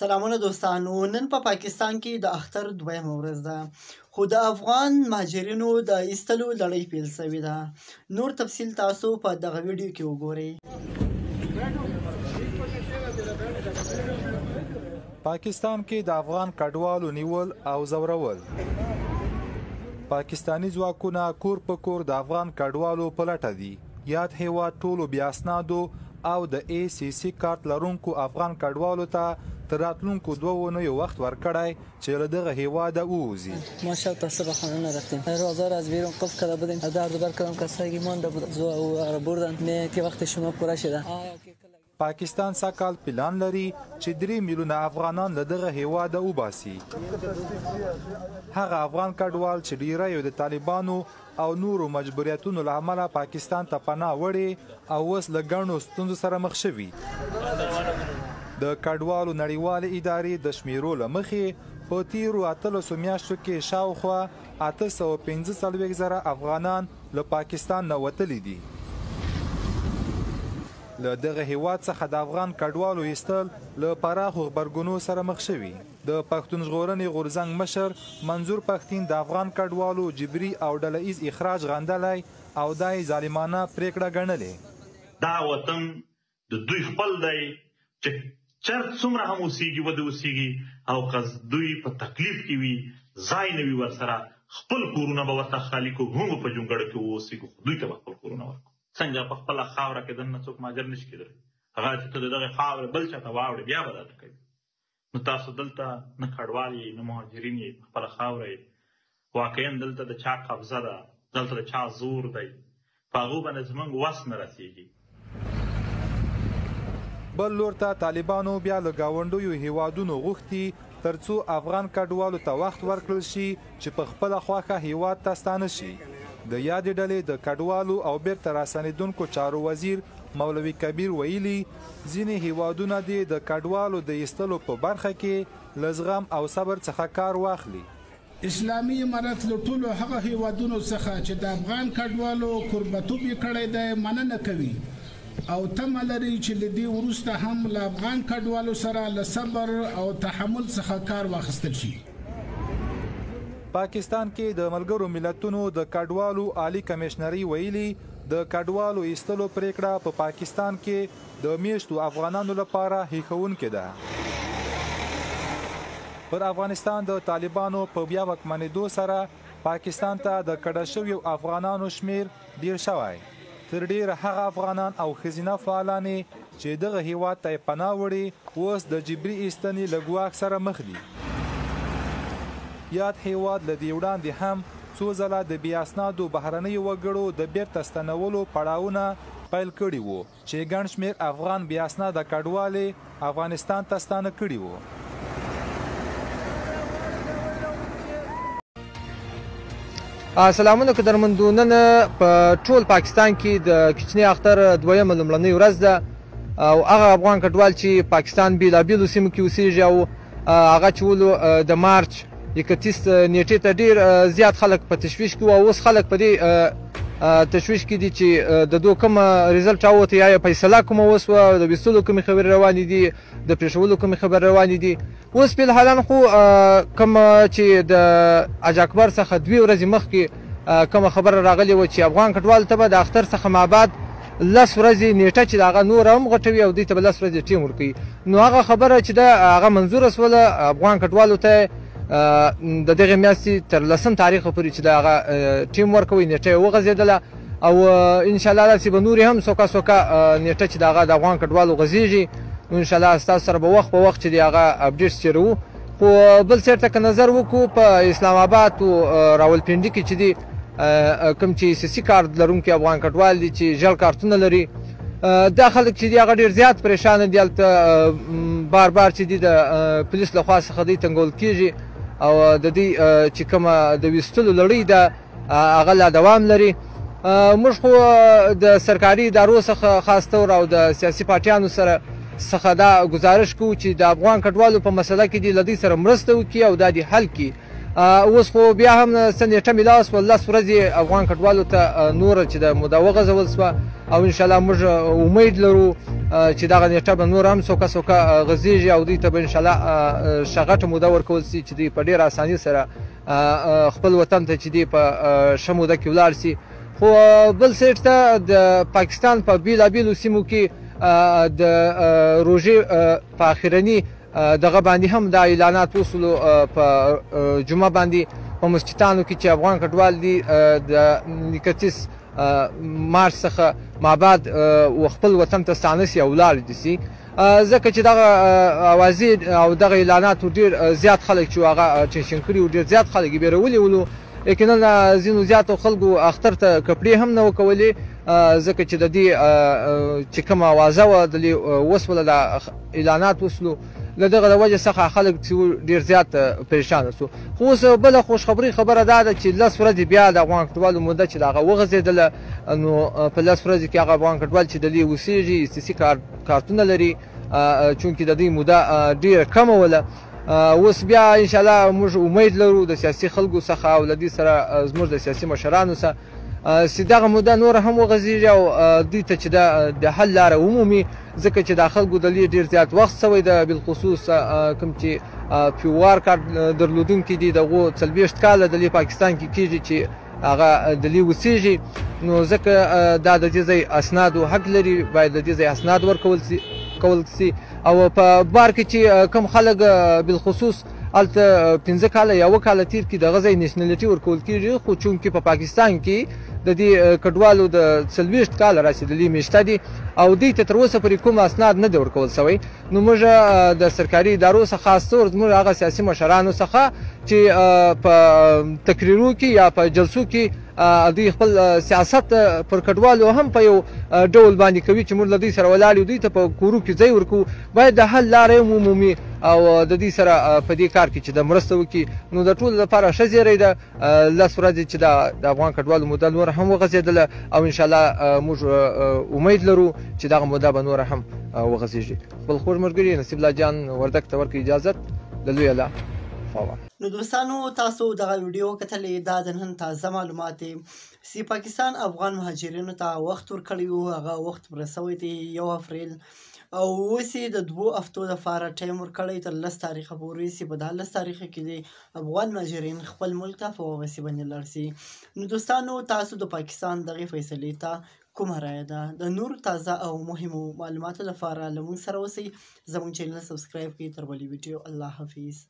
سلامونه دوستانو، نن په پاکستان کې د اختر دویمه ورځ ده، خو د افغان مهاجرینو د ایستلو لړۍ پیل شوې ده. نور تفصیل تاسو په دغه ویډیو کې وګورئ. پاکستان کې د افغان کډوالو نیول او ځورول. پاکستانی ځواکونه کور په کور د افغان کډوالو په لټه دي. یاد هیواد ټولو بیا اسنادو او د ACC کارت لرونکو افغان کډوالو ته تر راتلونکو 2 اونیو وقت ورکړی چې له دغه هیواده ووځي. ما شب تا صبح خانه نرفتیم. روزا از بیرون قفل کرده بودیم. درد بر کردم کسایی مانده بود و بردن نه که وقت شما پوره شده. پاکستان سږکال پلان لري چې 3 میلیونه افغانان له دغه هیواده وباسي. هغه افغان کډوال چې ډیری د طالبانو او نورو مجبوریتونو له امله پاکستان ته پناه وړي او اوس له ګڼو ستونزو سره مخ شوي. د کډوالو نړیوالې ادارې د شمیرو له مخې په تیرو 18 میاشتو کې شاوخوا 845,000 افغانان له پاکستان نه وتلي دي. له دغه هیواد څخه د افغان کډوالو ایستل له پراخو غبرګونو سره مخ شوي. د پښتون ژغورنې غورځنګ مشر منظور پښتین د افغان کډوالو جبري او ډله ایز اخراج غندلی او دا یې ظالمانه پریکړه ګڼلې. دا وطن د دوی خپل دی چې چرته څومره هم اوسیږي وده اوسیږي او که دوی په تکلیف کې وي ځای نه وي ورسره خپل کورونه به ورته خالي کړو هم په جونګړه کې واوسیږو دوی ته به خپل کورونه ورکړو. څنګه په خپله خاوره کې دننه څوک مهاجر نشي کېدلی هغه چې ته د دغې خاورې بل چاته واوړې بیا به دلته کوي. نو تاسو دلته نه کډوال یې نه مهاجرین یې په خپله خاوره یې واقعا دلته د چا قبضه ده دلته د چا زور دی په هغو باندې زموږ وس نه رسېږي. بل لور ته طالبانو بیا له ګاونډیو هیوادونو غوښتي تر څو افغان کډوالو ته وخت ورکړل شي چې په خپله خوښه هیواد ته ستانه شي. د یادې ډلې د کډوالو او بیرته راستنېدونکو چارو وزیر مولوي کبیر ویلي ځینې هیوادونه دې د کډوالو د ایستلو په برخه کې له زغم او صبر څخه کار واخلي. اسلامي امارت له ټولو هغه هیوادونو څخه چې د افغان کډوالو کوربتوب یې کړی دی مننه کوي او تمه لري چې له دې وروسته هم له افغان کډوالو سره له صبر او تحمل څخه کار واخیستل شي. پاکستان کې د ملګرو ملتونو د کډوالو عالی کمشنري ویلي د کډوالو ایستلو پریکړه په پاکستان کې د میشتو افغانانو لپاره هیښوونکې ده. پر افغانستان د طالبانو په بیا واکمنېدو سره پاکستان ته د کډه شویو افغانانو شمیر ډیر شوی. تر ډیره هغه افغانان او ښځینه فعالانې چې دغه هیواد ته یې پناه وړي اوس د جبري ایستنې له ګواښ سره مخ دي. یاد هیواد له دې وړاندې هم څو ځله د بې اسنادو بهرنیو وګړو د بیرته ستنولو پړاوونه پیل کړي وو چې ګڼ شمېر افغان بې اسناده کډوالې افغانستان ته ستانه کړي وو. سلامونه قدرمندو، نن په ټول پاکستان کې د کوچني اختر دویمه لومړنۍ ورځ ده او هغه افغان کډوال چې پاکستان بېلابېلو سیمو کې اوسېږي او هغه چې ولو د مارچ 31 نیټې ته ډېر زیات خلک په تشویش کې وو او اوس خلک په دې تشویش کې دي چې د دوی کوم ریزلټ راووته یا فیصله کومه وسوه د ویستلو کومې خبرې روانې دي د پرېښولو کومې خبرې روانې دي. اوس فلحالان خو کوم چې د حاج اکبر څخه 2 ورځې مخکې کومه خبره راغلې وه چې افغان کډوالو ته به د اختر څخه مابعد 10 ورځې نیټه چې د هغه نور هم غټوي او دوی ته به 10 ورځې ټیم ورکوي. نو هغه خبره چې ده هغه منظوره سوله افغان کډوالو ته د دغې میاشتې تر 10 تاریخه پورې چې د هغه ټیم ورکوي نیټه یې وغځېدله او انشاءالله داسې به نورې هم سوکا نیټه چې د هغه د افغان کډوالو غځېږي. نو انشاءالله ستاسو سره به وخت په وخت چې د هغه اپډیټس چیروو. خو بل سیټ ته که نظر وکړو په اسلام آباد او راولپنډي کې چې دي کوم چې ACC کارت لرونکي افغان کډوال دي چې ژړ کارتونه لري دا خلک چې دي هغه ډېر زیات پریشانه دي. هلته بار بار چې دي د پولیس له خوا څخه دوی تنګول کېږي او د دوی چې کومه د ویستلو لړۍ ده هغه لا دوام لري. موږ خو د سرکاري ادارو څخه خاص طور او د سیاسي پارټیانو سره څخه دا گزارش کوو چې د افغان کډوالو په مسله کې دې له دوی سره مرسته وکړي او دا دې حل کړي اوس خو بیا هم څه نیټه میلاوه شوه 10 ورځې افغان کډوالو ته نوره چې د موده وغځول شوه او انشاءالله موږ امید لرو چې دغه نیټه به نور هم څوکه څوکه غځېږي او دوی ته به انشاءالله ښه غټه موده ورکول شي چې دوی په ډېره اساني سره خپل وطن ته چې دی په ښه موده کې ولاړ شي. خو بل سایډ ته د پاکستان په بېلابېلو سیمو کې د روژې په اخرني دغه باندې هم دا اعلانات وشولو په جمعه باندې په مسجدانو کې چې افغان کډوال دي د 31 مارچ څخه مابعد خپل وطن ته ستانه سي او ولاړ دي سي ځکه چې دغه اوازې او دغه اعلانات ډېر زیات خلک چې هغه ټینشن کړي و ډېر زیات خلک یې بیرولي ولو یقینا ځینو زیاتو خلکو اختر ته کپړې هم نه وکولې ځکه چې د دې چې کومه اوازه وه د دې وسوله د اعلانات وسلو له دغه د وجې څخه خلک چې ډېر زیات پریشانه سو. خو اوس بله خوشخبري خبره دا ده چې 10 ورځې بیا د افغان کډوالو موده چې د هغه وغځېدله نو په 10 ورځې کې هغه افغان کډوال چې د دې اوسېږي استسي کارتونه لري چونکې د دې موده ډېره کمه وله. اوس بیا انشاءالله موږ امید لرو د سیاسي خلکو څخه او له دې سره زموږ د سیاسي مشرانو څخه چې دغه موده نوره هم وغځېږي او دوی ته چې د حل لاره ومومي ځکه چې د خلکو د دې ډېر زیات وخت شوی ده بالخصوص کوم چې پیوار کارت درلودونکي دي دغو 40 کاله د پاکستان کې کېږي چې هغه دلې اوسېږي نو ځکه دا د دې ځای اسنادو حق لري باید د دې ځای اسناد ورکول سي او په بار کې چې کوم خلک بالخصوص هلته 15 کاله یا 1 کاله تیر کې دغه ځای نیشنلټي ورکول کېږي خو چونکې په پاکستان کې د دې کډوالو د 40 کاله رسېدلي میشته دي او دوی ته تر اوسه پورې کوم اسناد نه دی ورکول سوی نو موږ د سرکاري ادارو څخه خاص طور زموږ هغه سیاسي مشرانو څخه چې په تقریرو کې یا په جلسو کې دوی خپل سیاست پر کډوالو هم په یو ډول باندې کوي چې موږ له دوی سره ولاړ یو دوی ته په کورو کې ځای ورکوو باید د حل لاره یې ومومي او د دوی سره په دې کار کې چې د مرسته وکړي نو د ټولو لپاره ښه زیری ده 10 ورځې چې د افغان کډوالو موده نوره هم وغځېدله او انشاءالله موږ امید لرو چې دغه موده به نوره هم وغځېږي. خپل خوږ ملګري نصیب الله جان وردګ ته ورکړي اجازت د لوی الله خوا. نو دوستانو تاسو دغه ویډیو کتلې دا د نن تازه معلومات دي چې پاکستان افغان مهاجرینو ته وخت ورکړی و هغه وخت پوره شوی دی 1 اپریل او اوس یې د 2 هفتو دپاره ټایم ورکړی تر 10 تاریخه پورې چې په دا 10 تاریخه کې د افغان مهاجرین خپل ملک ته په واپسې باندې لاړ شي. نو دوستانو تاسو د پاکستان دغې فیصلې ته کومه رایه ده؟ د نور تازه او مهمو معلوماتو لپاره له موږ سره اوسئ زموږ چینل سبسکرایب کړئ. تر بلې ویډیو الله حافظ.